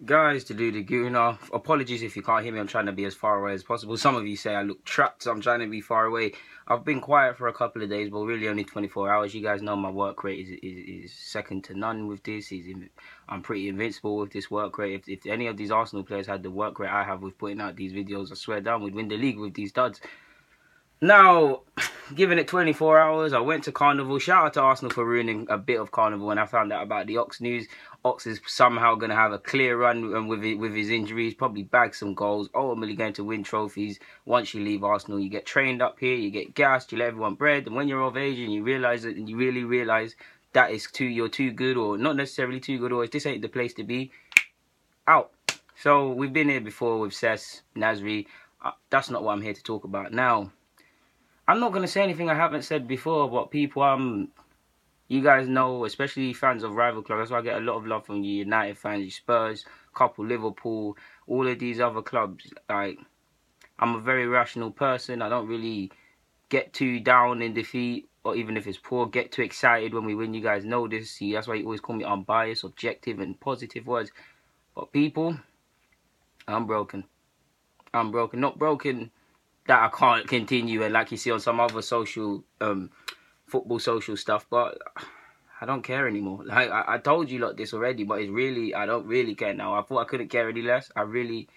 Guys, to do the gooner. Apologies if you can't hear me. I'm trying to be as far away as possible. Some of you say I look trapped, so I'm trying to be far away. I've been quiet for a couple of days, but really only 24 hours. You guys know my work rate is second to none with this. I'm pretty invincible with this work rate. If any of these Arsenal players had the work rate I have with putting out these videos, I swear down, we'd win the league with these duds. Now, giving it 24 hours, I went to Carnival. Shout out to Arsenal for ruining a bit of Carnival when I found out about the Ox news. Ox is somehow going to have a clear run with his injuries, probably bag some goals, ultimately going to win trophies. Once you leave Arsenal, you get trained up here, you get gassed, you let everyone bread, and when you're of age and you realise it, and you really realise that you're too good, or not necessarily too good, or this ain't the place to be, out. So we've been here before with Cess, Nasri. That's not what I'm here to talk about now. I'm not going to say anything I haven't said before, but people, you guys know, especially fans of rival clubs, that's why I get a lot of love from you United fans, you Spurs, couple Liverpool, all of these other clubs. Like, I'm a very rational person. I don't really get too down in defeat, or even if it's poor, get too excited when we win. You guys know this. See, that's why you always call me unbiased, objective, and positive words. But people, I'm broken. I'm broken. Not broken that I can't continue, and like you see on some other social football social stuff, but I don't care anymore. Like I told you lot this already, but it's really, I don't really care now. I thought I couldn't care any less. I really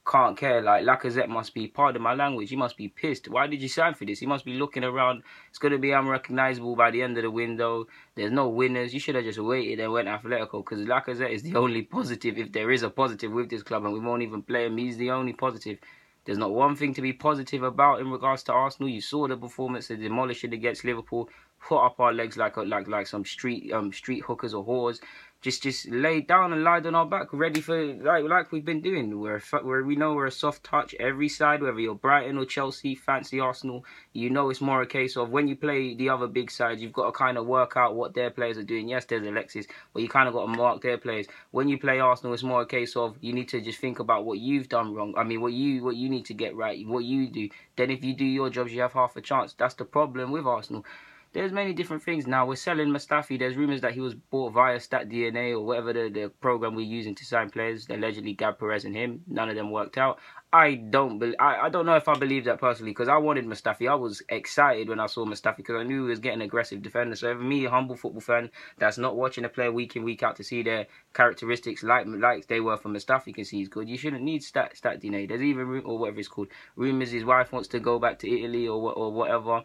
can't care. Like Lacazette must be, pardon my language, he must be pissed. Why did you sign for this? He must be looking around. It's going to be unrecognisable by the end of the window. There's no winners. You should have just waited and went Atletico, because Lacazette is the only positive, if there is a positive with this club, and we won't even play him. He's the only positive. There's not one thing to be positive about in regards to Arsenal. You saw the performance, they demolished it against Liverpool, put up our legs like some street hookers or whores. Just lay down and lied on our back, ready for like we've been doing. We know we're a soft touch every side, whether you're Brighton or Chelsea, fancy Arsenal. You know it's more a case of when you play the other big sides, you've got to kind of work out what their players are doing. Yes, there's Alexis, but you kind of got to mark their players. When you play Arsenal, it's more a case of you need to just think about what you've done wrong. I mean, what you need to get right, what you do. Then if you do your jobs, you have half a chance. That's the problem with Arsenal. There's many different things now. We're selling Mustafi. There's rumours that he was bought via StatDNA or whatever the program we're using to sign players. Allegedly, Gab Perez and him. None of them worked out. I don't know if I believe that personally, because I wanted Mustafi. I was excited when I saw Mustafi because I knew he was getting aggressive defender. So for me, a humble football fan that's not watching a player week in, week out to see their characteristics like they were for Mustafi, can see he's good. You shouldn't need StatDNA. There's even, or whatever it's called, rumours his wife wants to go back to Italy or whatever.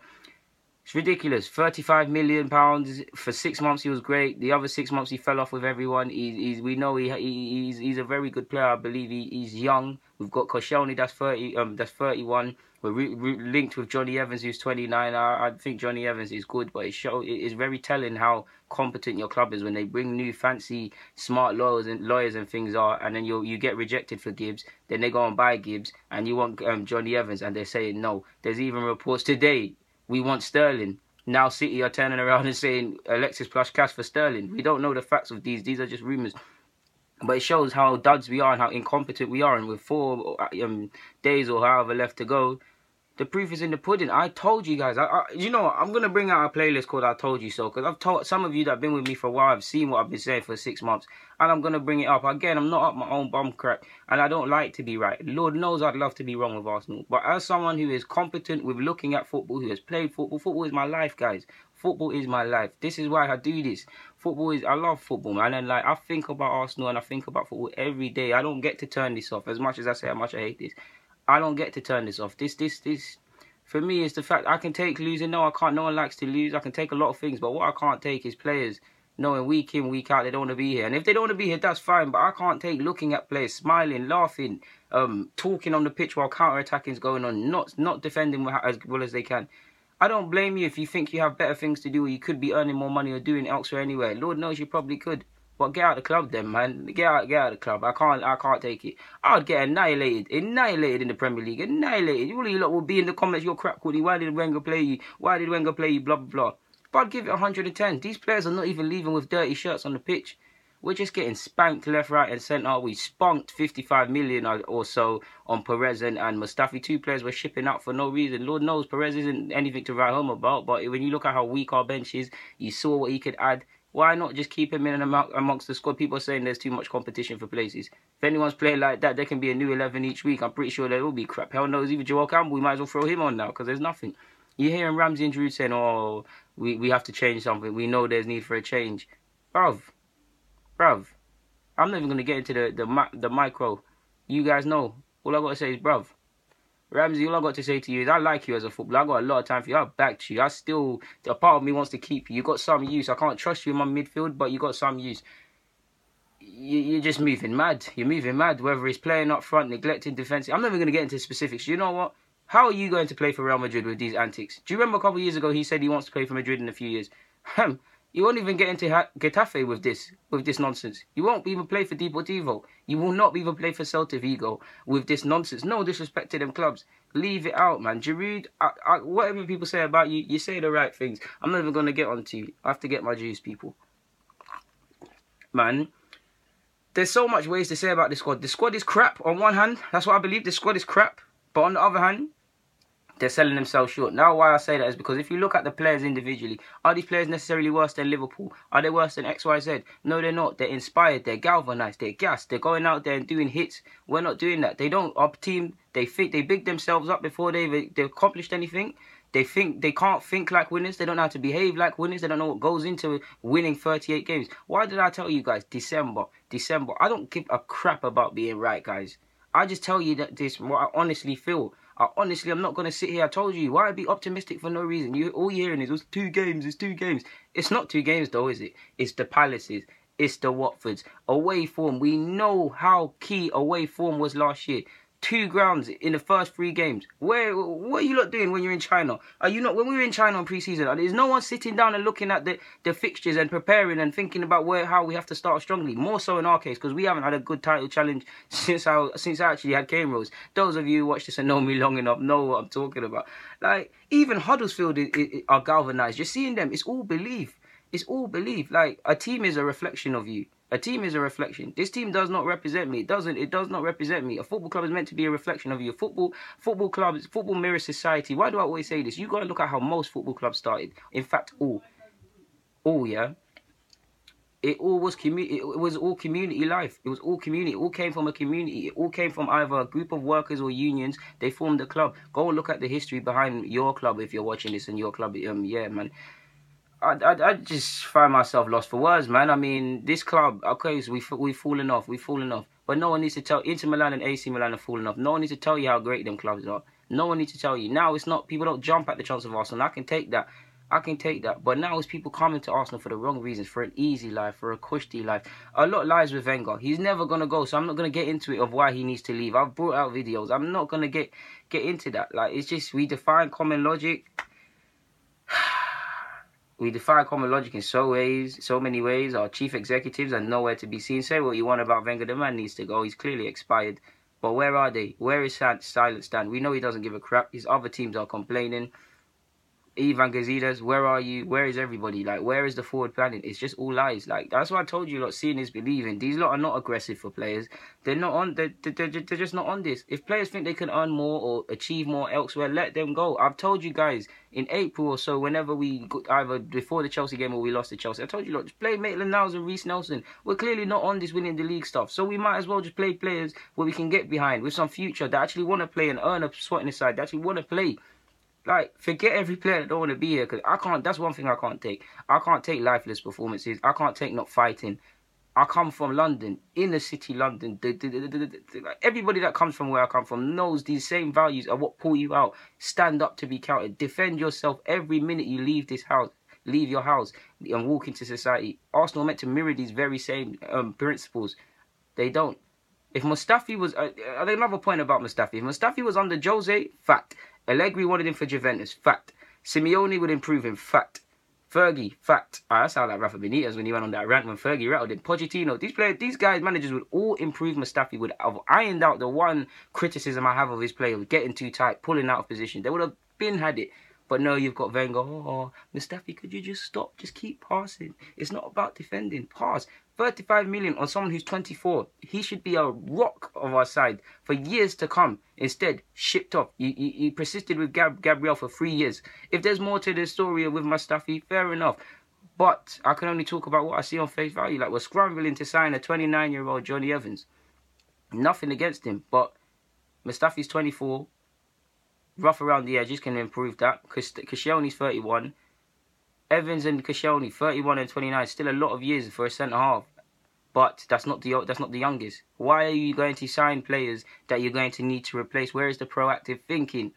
It's ridiculous. £35 million for 6 months. He was great. The other 6 months he fell off with everyone. We know he's a very good player. I believe he's young. We've got Koscielny, that's 31. We're linked with Johnny Evans, who's 29. I think Johnny Evans is good, but it is very telling how competent your club is when they bring new fancy smart lawyers and things are, and then you get rejected for Gibbs. Then they go and buy Gibbs, and you want Johnny Evans, and they're saying no. There's even reports today. We want Sterling. Now City are turning around and saying Alexis plus cash for Sterling. We don't know the facts of these. These are just rumours. But it shows how duds we are and how incompetent we are. And with 4 days or however left to go, the proof is in the pudding. I told you guys. You know what? I'm going to bring out a playlist called I Told You So. Because I've told some of you that have been with me for a while, I've seen what I've been saying for 6 months. And I'm going to bring it up. Again, I'm not up my own bum crack. And I don't like to be right. Lord knows I'd love to be wrong with Arsenal. But as someone who is competent with looking at football, who has played football, football is my life, guys. Football is my life. This is why I do this. I love football, man. And like, I think about Arsenal and I think about football every day. I don't get to turn this off. As much as I say how much I hate this, I don't get to turn this off. This. For me, it's the fact I can take losing. No, I can't. No one likes to lose. I can take a lot of things. But what I can't take is players knowing week in, week out they don't want to be here. And if they don't want to be here, that's fine. But I can't take looking at players, smiling, laughing, talking on the pitch while counter-attacking is going on, not defending as well as they can. I don't blame you if you think you have better things to do or you could be earning more money or doing elsewhere anywhere. Lord knows you probably could. But get out of the club then, man. Get out of the club. I can't take it. I'd get annihilated in the Premier League. Annihilated. All you lot will be in the comments, you're crap, Courtney. Why did Wenger play you? Why did Wenger play you? Blah, blah, blah. But I'd give it 110. These players are not even leaving with dirty shirts on the pitch. We're just getting spanked left, right and centre. We spunked 55 million or so on Perez and Mustafi. 2 players we're shipping out for no reason. Lord knows Perez isn't anything to write home about. But when you look at how weak our bench is, you saw what he could add. Why not just keep him in amongst the squad? People are saying there's too much competition for places. If anyone's playing like that, there can be a new 11 each week. I'm pretty sure there will be crap. Hell knows, even Joel Campbell, we might as well throw him on now because there's nothing. You're hearing Ramsey and Giroud saying, oh, we have to change something. We know there's need for a change. Bruv, I'm not even going to get into the micro. You guys know. All I got to say is, bruv, Ramsey, all I got to say to you is I like you as a footballer. I got a lot of time for you. I've backed you. A part of me wants to keep you. You got some use. I can't trust you in my midfield, but you got some use. You're just moving mad. You're moving mad, whether it's playing up front, neglecting defence. I'm not even going to get into specifics. You know what? How are you going to play for Real Madrid with these antics? Do you remember a couple of years ago he said he wants to play for Madrid in a few years? You won't even get into Getafe with this nonsense. You won't even play for Deportivo. You will not even play for Celta Vigo with this nonsense. No disrespect to them clubs. Leave it out, man. Giroud, whatever people say about you, you say the right things. I'm not even going to get onto you. I have to get my juice, people. Man, there's so much ways to say about this squad. The squad is crap on one hand. That's what I believe. The squad is crap. But on the other hand, they're selling themselves short. Now, why I say that is because if you look at the players individually, are these players necessarily worse than Liverpool? Are they worse than XYZ? No, they're not. They're inspired. They're galvanised. They're gassed. They're going out there and doing hits. We're not doing that. They don't. Our team, they big themselves up before they've accomplished anything. They can't think like winners. They don't know how to behave like winners. They don't know what goes into winning 38 games. Why did I tell you guys? December. I don't give a crap about being right, guys. I just tell you that what I honestly feel. I'm not going to sit here. I told you, why be optimistic for no reason? All you're hearing is, it's 2 games, it's 2 games. It's not 2 games though, is it? It's the Palaces. It's the Watfords. Away form. We know how key away form was last year. 2 grounds in the first 3 games. What are you lot doing when you're in China? Are you not? When we were in China on pre-season, there's no one sitting down and looking at the fixtures and preparing and thinking about how we have to start strongly. More so in our case, because we haven't had a good title challenge since I actually had Cane Rose. Those of you who watch this and know me long enough know what I'm talking about. Like, even Huddersfield are galvanised. You're seeing them. It's all belief. It's all belief. Like, a team is a reflection of you. A team is a reflection. This team does not represent me. It does not represent me. A football club is meant to be a reflection of you. Football clubs, football mirrors society. Why do I always say this? You got to look at how most football clubs started. In fact, all, yeah. It was all community life. It was all community. It all came from a community. It all came from either a group of workers or unions. They formed a club. Go and look at the history behind your club if you're watching this and your club. Yeah, man. I just find myself lost for words, man. I mean, this club, okay, so we've fallen off. But no one needs to tell. Inter Milan and AC Milan have fallen off. No one needs to tell you how great them clubs are. No one needs to tell you. Now it's not, people don't jump at the chance of Arsenal. I can take that. But now it's people coming to Arsenal for the wrong reasons, for an easy life, for a cushy life. A lot lies with Wenger. He's never going to go, so I'm not going to get into it of why he needs to leave. I've brought out videos. I'm not going to get into that. Like, it's just, we define common logic. We defy common logic in so many ways. Our chief executives are nowhere to be seen. Say what you want about Wenger, the man needs to go. He's clearly expired. But where are they? Where is Silent Stan? We know he doesn't give a crap. His other teams are complaining. Ivan Gazidis, where are you? Where is everybody? Like, where is the forward planning? It's just all lies. Like, that's why I told you, lot, seeing is believing. These lot are not aggressive for players. They're not on. They're just not on this. If players think they can earn more or achieve more elsewhere, let them go. I've told you guys in April or so, whenever we got, either before the Chelsea game or we lost to Chelsea, I told you, lot, just play Maitland-Niles and Reece Nelson. We're clearly not on this winning the league stuff, so we might as well just play players where we can get behind with some future that actually want to play and earn a spot in the side. That actually want to play. Like, forget every player that don't want to be here, because I can't. That's one thing I can't take. I can't take lifeless performances. I can't take not fighting. I come from London, inner city London. Everybody that comes from where I come from knows these same values are what pull you out. Stand up to be counted. Defend yourself every minute you leave this house. Leave your house and walk into society. Arsenal are meant to mirror these very same principles. They don't. If Mustafi was... another point about Mustafi. If Mustafi was under Jose, fact. Allegri wanted him for Juventus, fact. Simeone would improve him, fact. Fergie, fact. That sounded like Rafa Benitez when he went on that rant when Fergie rattled him. Pochettino, these guys, managers would all improve Mustafi, would have ironed out the one criticism I have of his play of getting too tight, pulling out of position. They would have had it. But no, you've got Wenger. Oh, Mustafi, could you just stop? Just keep passing. It's not about defending. Pass. 35 million on someone who's 24. He should be a rock of our side for years to come. Instead, shipped off. You persisted with Gabriel for 3 years. If there's more to the story with Mustafi, fair enough. But I can only talk about what I see on face value. Like, we're scrambling to sign a 29-year-old Johnny Evans. Nothing against him, but Mustafi's 24. Rough around the edges, can improve that. Koscielny's 31. Evans and Koscielny, 31 and 29. Still a lot of years for a centre-half. But that's not the youngest. Why are you going to sign players that you're going to need to replace? Where is the proactive thinking?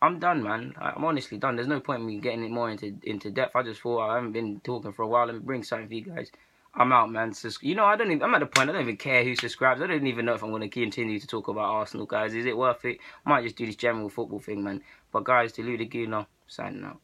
I'm done, man. I'm honestly done. There's no point in me getting it more into depth. I just thought I haven't been talking for a while. Let me bring something for you guys. I'm out, man. You know, I'm at the point. I don't even care who subscribes. I don't even know if I'm going to continue to talk about Arsenal, guys. Is it worth it? I might just do this general football thing, man. But guys, to Lugano, signing out.